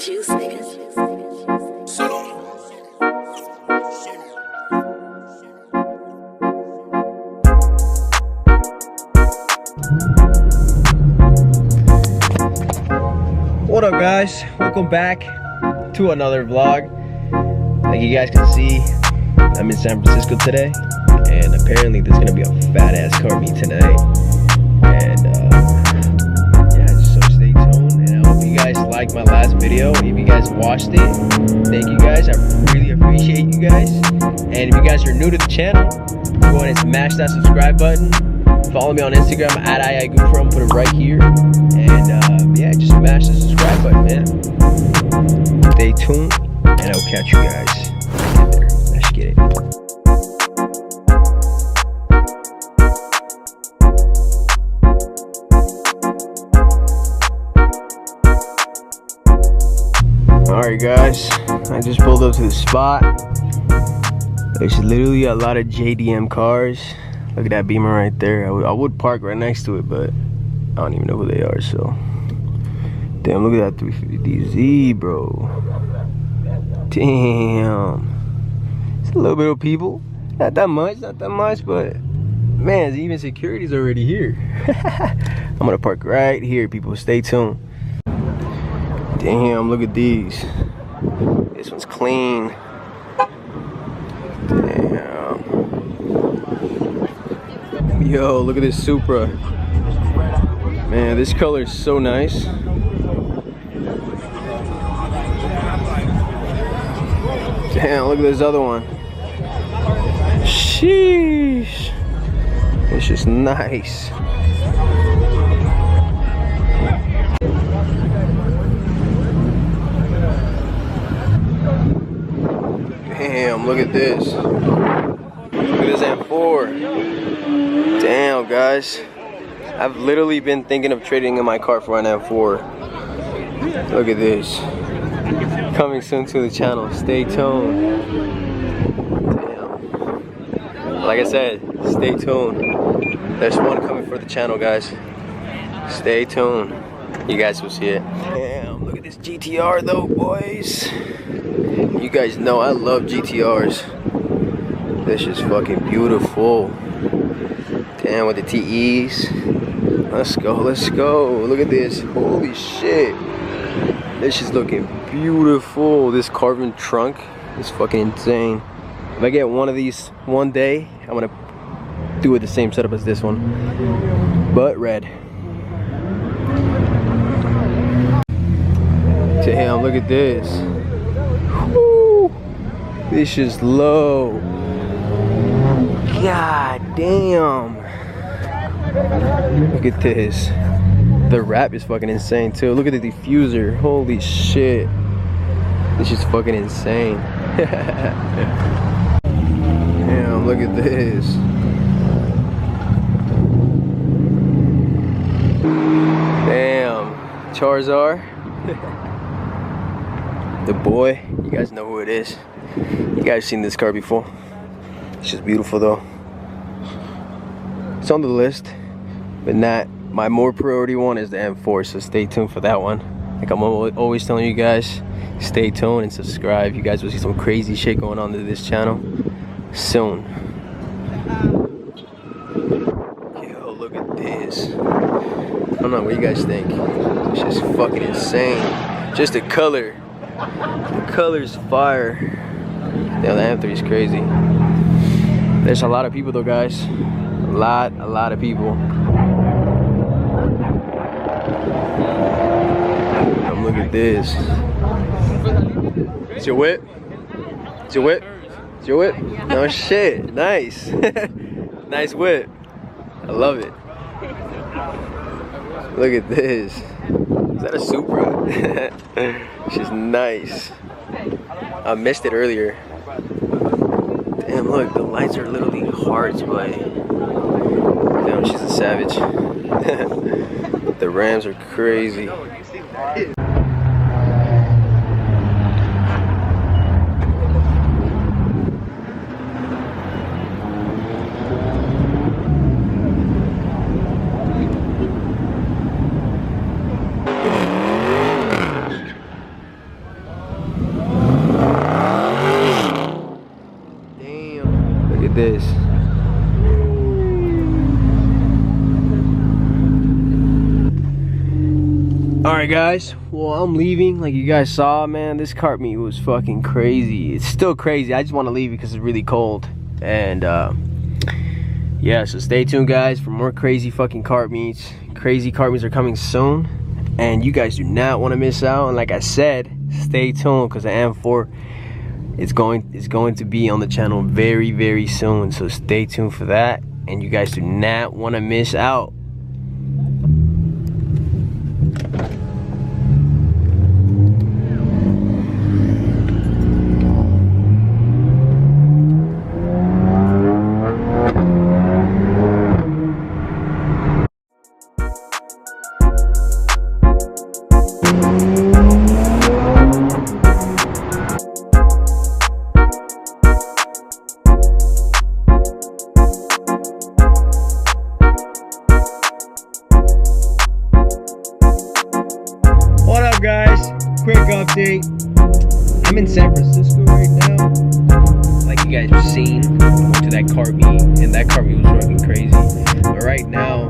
juice, nigga. What up, guys? Welcome back to another vlog. Like you guys can see, I'm in San Francisco today, and apparently there's gonna be a fat ass car meet tonight. And yeah, so stay tuned. And I hope you guys liked my last video. If you guys watched it, thank you guys. I really appreciate you guys. And if you guys are new to the channel, go ahead and smash that subscribe button. Follow me on Instagram at IIGoofro. Put it right here. And yeah, just smash the subscribe button, man. Stay tuned, and I'll catch you guys there. Let's get it. Alright, guys, I just pulled up to the spot. There's literally a lot of JDM cars. Look at that Beamer right there. I would park right next to it, but I don't even know who they are, so. Damn, look at that 350Z, bro. Damn. It's a little bit of people. Not that much, but man, even security's already here. I'm gonna park right here, people. Stay tuned. Damn, look at these. This one's clean. Damn. Yo, look at this Supra. Man, this color is so nice. Damn, look at this other one. Sheesh. It's just nice. Damn, look at this. Look at this M4. Damn, guys. I've literally been thinking of trading in my car for an M4. Look at this. Coming soon to the channel. Stay tuned. Damn. Like I said, stay tuned. There's one coming for the channel, guys. Stay tuned. You guys will see it. Damn, look at this GTR though, boys. You guys know I love GTRs. This is fucking beautiful. Damn, with the TEs. Let's go, let's go. Look at this. Holy shit. This is looking beautiful. This carbon trunk is fucking insane. If I get one of these one day, I'm gonna do it the same setup as this one, but red. Damn, look at this. Woo. This is low. God damn. Look at this. The wrap is fucking insane too. Look at the diffuser. Holy shit. This is fucking insane. Damn, look at this. Damn. Charizard. The boy. You guys know who it is. You guys seen this car before. It's just beautiful though. It's on the list, but not. My more priority one is the M4, so stay tuned for that one. Like I'm always telling you guys, stay tuned and subscribe. You guys will see some crazy shit going on to this channel soon. Yo, look at this. I don't know what you guys think. It's just fucking insane. Just the color. The color's fire. Yeah, the M3 is crazy. There's a lot of people though, guys. A lot of people. Look at this. It's your whip? It's your whip? It's your whip? No shit. Nice. Nice whip. I love it. Look at this. Is that a Supra? She's nice. I missed it earlier. Damn, look, the lights are literally hearts, but damn, she's a savage. The Rams are crazy. Alright guys, well I'm leaving. Like you guys saw, man, this cart meet was fucking crazy. It's still crazy. I just want to leave because it's really cold. And yeah, so stay tuned guys for more crazy fucking cart meets. Crazy cart meets are coming soon. And you guys do not want to miss out. And like I said, stay tuned because the M4 is going to be on the channel very, very soon. So stay tuned for that. And you guys do not want to miss out. What up guys, quick update. I'm in San Francisco right now. Like you guys have seen, I went to that cart meet and that cart meet was fucking crazy. But right now,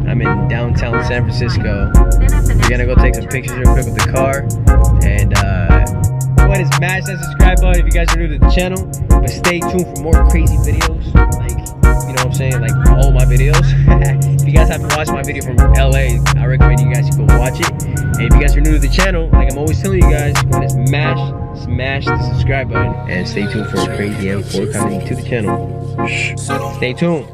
I'm in downtown San Francisco. We're gonna go take some pictures real quick with the car. And go ahead and smash that subscribe button if you guys are new to the channel. But stay tuned for more crazy videos. Like, you know what I'm saying? Like all my videos. If you guys haven't watched my video from LA, I recommend you guys go watch it. And if you guys are new to the channel, like I'm always telling you guys, go ahead and smash the subscribe button and stay tuned for a crazy M4 coming to the channel. Stay tuned.